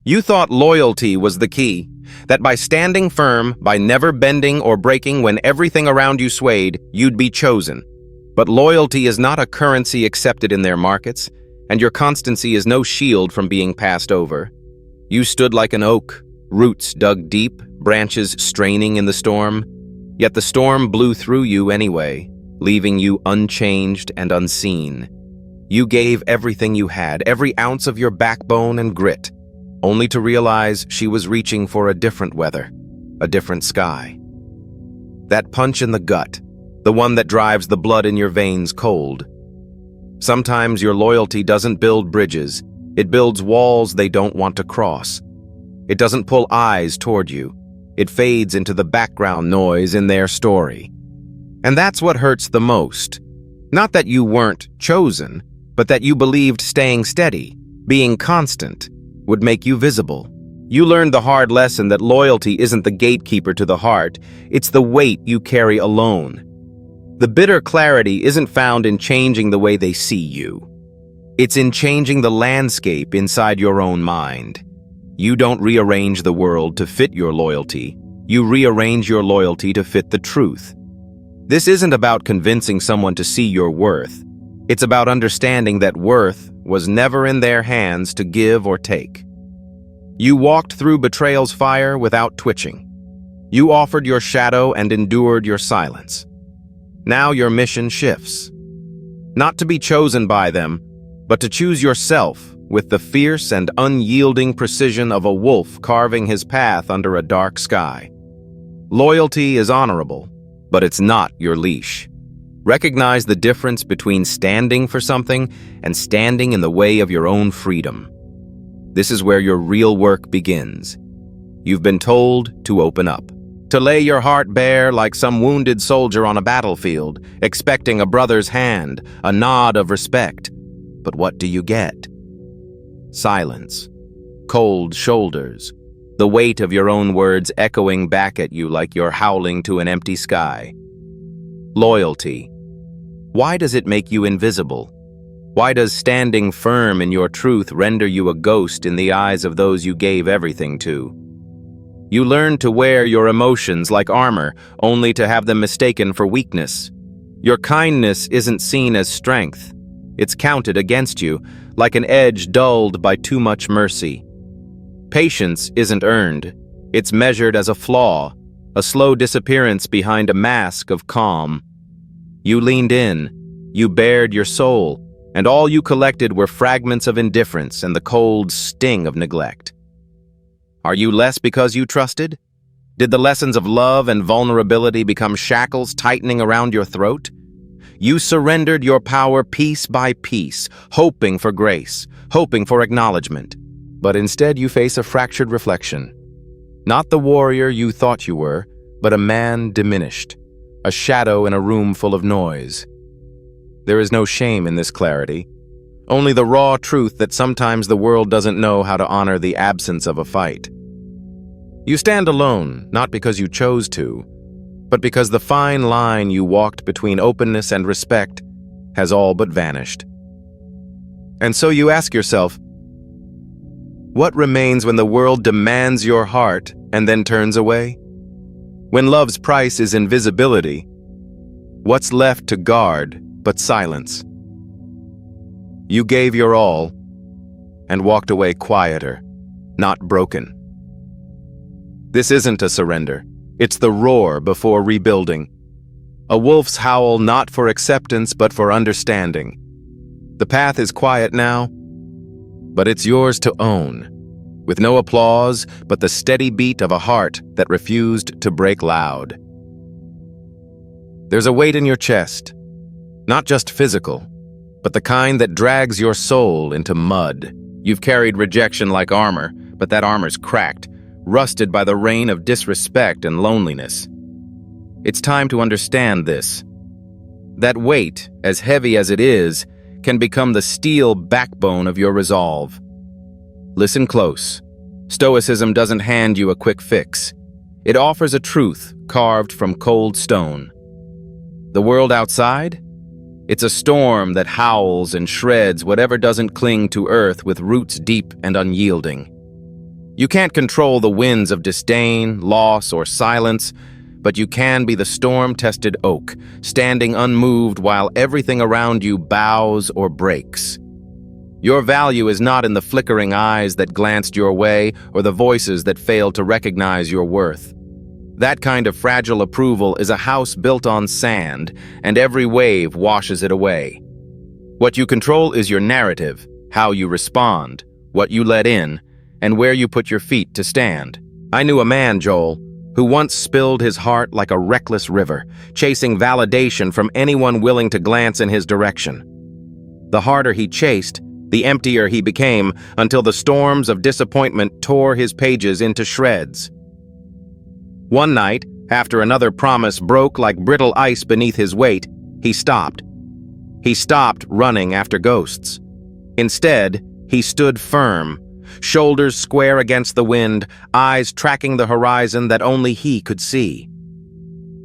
You thought loyalty was the key, that by standing firm, by never bending or breaking when everything around you swayed, you'd be chosen. But loyalty is not a currency accepted in their markets, and your constancy is no shield from being passed over. You stood like an oak, roots dug deep, branches straining in the storm, yet the storm blew through you anyway, leaving you unchanged and unseen. You gave everything you had, every ounce of your backbone and grit, only to realize she was reaching for a different weather, a different sky. That punch in the gut, the one that drives the blood in your veins cold. Sometimes your loyalty doesn't build bridges, it builds walls they don't want to cross. It doesn't pull eyes toward you, it fades into the background noise in their story. And that's what hurts the most. Not that you weren't chosen, but that you believed staying steady, being constant, would make you visible. You learned the hard lesson that loyalty isn't the gatekeeper to the heart, it's the weight you carry alone. The bitter clarity isn't found in changing the way they see you. It's in changing the landscape inside your own mind. You don't rearrange the world to fit your loyalty. You rearrange your loyalty to fit the truth. This isn't about convincing someone to see your worth. It's about understanding that worth was never in their hands to give or take. You walked through betrayal's fire without twitching. You offered your shadow and endured your silence. Now your mission shifts. Not to be chosen by them, but to choose yourself with the fierce and unyielding precision of a wolf carving his path under a dark sky. Loyalty is honorable, but it's not your leash. Recognize the difference between standing for something and standing in the way of your own freedom. This is where your real work begins. You've been told to open up, to lay your heart bare like some wounded soldier on a battlefield, expecting a brother's hand, a nod of respect. But what do you get? Silence, cold shoulders, the weight of your own words echoing back at you like you're howling to an empty sky. Loyalty. Why does it make you invisible? Why does standing firm in your truth render you a ghost in the eyes of those you gave everything to? You learn to wear your emotions like armor, only to have them mistaken for weakness. Your kindness isn't seen as strength. It's counted against you, like an edge dulled by too much mercy. Patience isn't earned. It's measured as a flaw, a slow disappearance behind a mask of calm. You leaned in, you bared your soul, and all you collected were fragments of indifference and the cold sting of neglect. Are you less because you trusted? Did the lessons of love and vulnerability become shackles tightening around your throat? You surrendered your power piece by piece, hoping for grace, hoping for acknowledgement. But instead you face a fractured reflection. Not the warrior you thought you were, but a man diminished, a shadow in a room full of noise. There is no shame in this clarity, only the raw truth that sometimes the world doesn't know how to honor the absence of a fight. You stand alone, not because you chose to, but because the fine line you walked between openness and respect has all but vanished. And so you ask yourself, what remains when the world demands your heart and then turns away? When love's price is invisibility, what's left to guard but silence? You gave your all and walked away quieter, not broken. This isn't a surrender. It's the roar before rebuilding. A wolf's howl not for acceptance but for understanding. The path is quiet now, but it's yours to own, with no applause but the steady beat of a heart that refused to break loud. There's a weight in your chest, not just physical, but the kind that drags your soul into mud. You've carried rejection like armor, but that armor's cracked, rusted by the rain of disrespect and loneliness. It's time to understand this. That weight, as heavy as it is, can become the steel backbone of your resolve. Listen close. Stoicism doesn't hand you a quick fix. It offers a truth carved from cold stone. The world outside? It's a storm that howls and shreds whatever doesn't cling to earth with roots deep and unyielding. You can't control the winds of disdain, loss, or silence, but you can be the storm-tested oak, standing unmoved while everything around you bows or breaks. Your value is not in the flickering eyes that glanced your way or the voices that failed to recognize your worth. That kind of fragile approval is a house built on sand, and every wave washes it away. What you control is your narrative, how you respond, what you let in, and where you put your feet to stand. I knew a man, Joel, who once spilled his heart like a reckless river, chasing validation from anyone willing to glance in his direction. The harder he chased, the emptier he became, until the storms of disappointment tore his pages into shreds. One night, after another promise broke like brittle ice beneath his weight, he stopped. He stopped running after ghosts. Instead, he stood firm, shoulders square against the wind, eyes tracking the horizon that only he could see.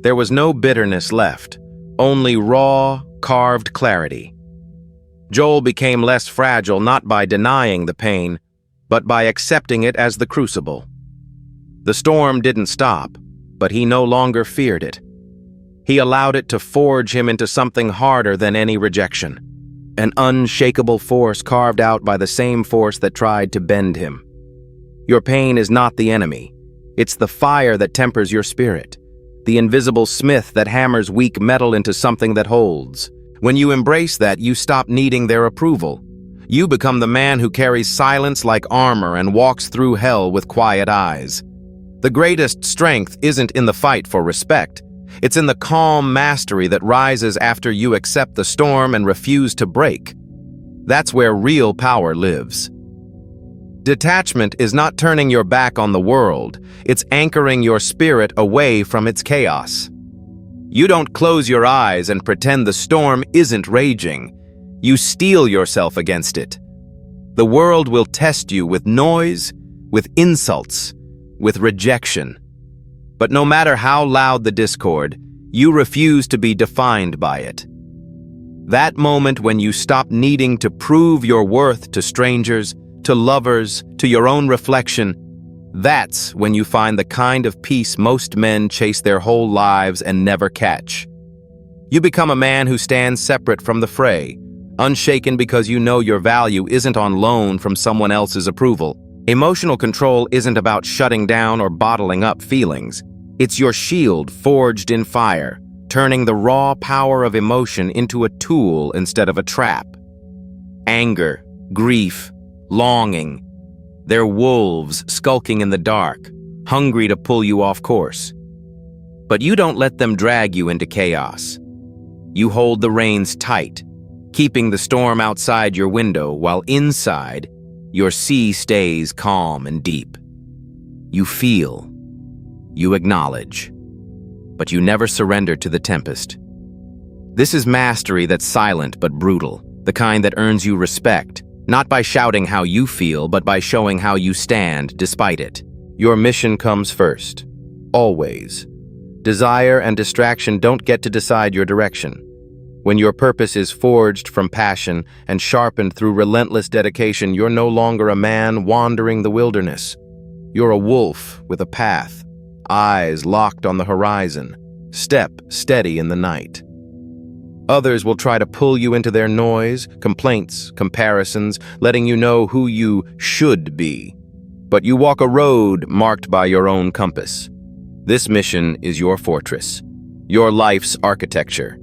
There was no bitterness left, only raw, carved clarity. Joel became less fragile not by denying the pain, but by accepting it as the crucible. The storm didn't stop, but he no longer feared it. He allowed it to forge him into something harder than any rejection, an unshakable force carved out by the same force that tried to bend him. Your pain is not the enemy. It's the fire that tempers your spirit, the invisible smith that hammers weak metal into something that holds. When you embrace that, you stop needing their approval. You become the man who carries silence like armor and walks through hell with quiet eyes. The greatest strength isn't in the fight for respect. It's in the calm mastery that rises after you accept the storm and refuse to break. That's where real power lives. Detachment is not turning your back on the world. It's anchoring your spirit away from its chaos. You don't close your eyes and pretend the storm isn't raging. You steel yourself against it. The world will test you with noise, with insults, with rejection. But no matter how loud the discord, you refuse to be defined by it. That moment when you stop needing to prove your worth to strangers, to lovers, to your own reflection, that's when you find the kind of peace most men chase their whole lives and never catch. You become a man who stands separate from the fray, unshaken because you know your value isn't on loan from someone else's approval. Emotional control isn't about shutting down or bottling up feelings. It's your shield forged in fire, turning the raw power of emotion into a tool instead of a trap. Anger, grief, longing. They're wolves skulking in the dark, hungry to pull you off course. But you don't let them drag you into chaos. You hold the reins tight, keeping the storm outside your window while inside, your sea stays calm and deep. You feel. You acknowledge. But you never surrender to the tempest. This is mastery that's silent but brutal, the kind that earns you respect. Not by shouting how you feel, but by showing how you stand despite it. Your mission comes first. Always. Desire and distraction don't get to decide your direction. When your purpose is forged from passion and sharpened through relentless dedication, you're no longer a man wandering the wilderness. You're a wolf with a path, eyes locked on the horizon, step steady in the night. Others will try to pull you into their noise, complaints, comparisons, letting you know who you should be. But you walk a road marked by your own compass. This mission is your fortress, your life's architecture.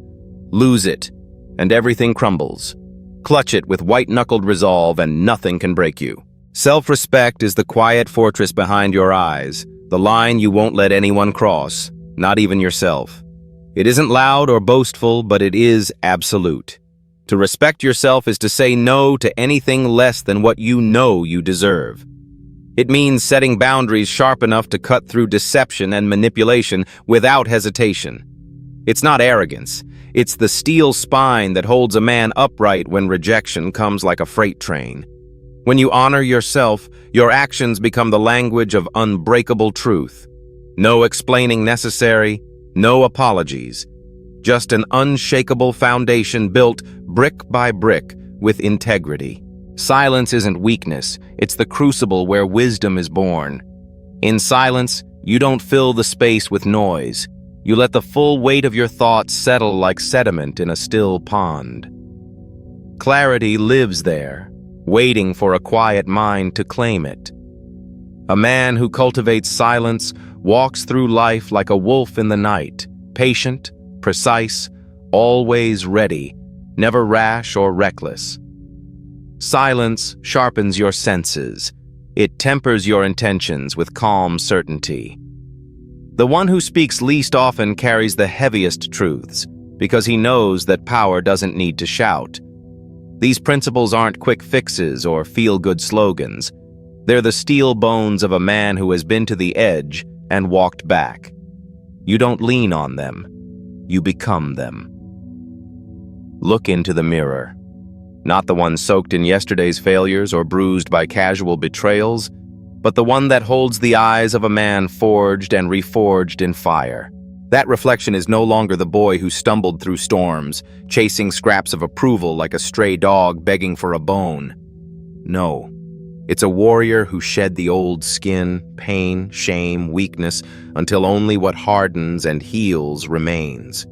Lose it, and everything crumbles. Clutch it with white-knuckled resolve, and nothing can break you. Self-respect is the quiet fortress behind your eyes, the line you won't let anyone cross, not even yourself. It isn't loud or boastful, but it is absolute. To respect yourself is to say no to anything less than what you know you deserve. It means setting boundaries sharp enough to cut through deception and manipulation without hesitation. It's not arrogance. It's the steel spine that holds a man upright when rejection comes like a freight train. When you honor yourself, your actions become the language of unbreakable truth. No explaining necessary, no apologies. Just an unshakable foundation built brick by brick with integrity. Silence isn't weakness, it's the crucible where wisdom is born. In silence, you don't fill the space with noise. You let the full weight of your thoughts settle like sediment in a still pond. Clarity lives there, waiting for a quiet mind to claim it. A man who cultivates silence walks through life like a wolf in the night, patient, precise, always ready, never rash or reckless. Silence sharpens your senses. It tempers your intentions with calm certainty. The one who speaks least often carries the heaviest truths, because he knows that power doesn't need to shout. These principles aren't quick fixes or feel-good slogans. They're the steel bones of a man who has been to the edge and walked back. You don't lean on them. You become them. Look into the mirror. Not the one soaked in yesterday's failures or bruised by casual betrayals, but the one that holds the eyes of a man forged and reforged in fire. That reflection is no longer the boy who stumbled through storms, chasing scraps of approval like a stray dog begging for a bone. No, it's a warrior who shed the old skin, pain, shame, weakness, until only what hardens and heals remains.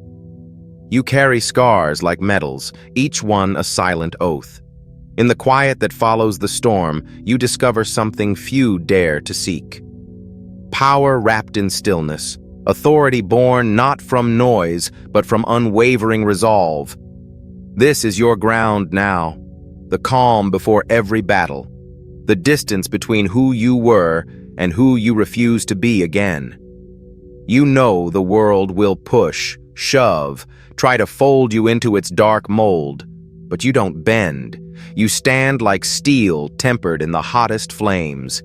You carry scars like medals, each one a silent oath. In the quiet that follows the storm, you discover something few dare to seek. Power wrapped in stillness, authority born not from noise, but from unwavering resolve. This is your ground now, the calm before every battle, the distance between who you were and who you refuse to be again. You know the world will push, shove, try to fold you into its dark mold, but you don't bend. You stand like steel tempered in the hottest flames.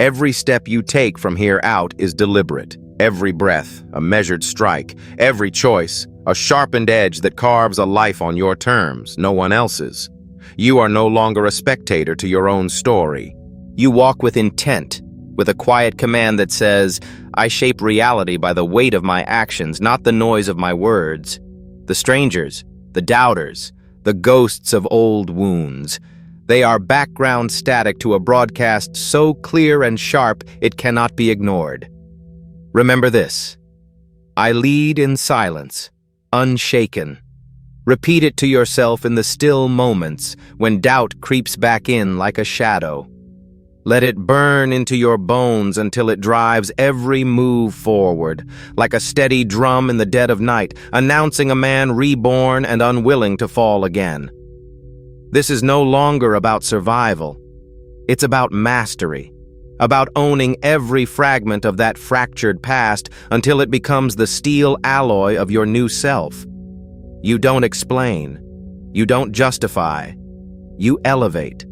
Every step you take from here out is deliberate. Every breath, a measured strike. Every choice, a sharpened edge that carves a life on your terms, no one else's. You are no longer a spectator to your own story. You walk with intent, with a quiet command that says, I shape reality by the weight of my actions, not the noise of my words. The strangers, the doubters, the ghosts of old wounds. They are background static to a broadcast so clear and sharp it cannot be ignored. Remember this. I lead in silence, unshaken. Repeat it to yourself in the still moments when doubt creeps back in like a shadow. Let it burn into your bones until it drives every move forward, like a steady drum in the dead of night, announcing a man reborn and unwilling to fall again. This is no longer about survival. It's about mastery, about owning every fragment of that fractured past until it becomes the steel alloy of your new self. You don't explain. You don't justify. You elevate.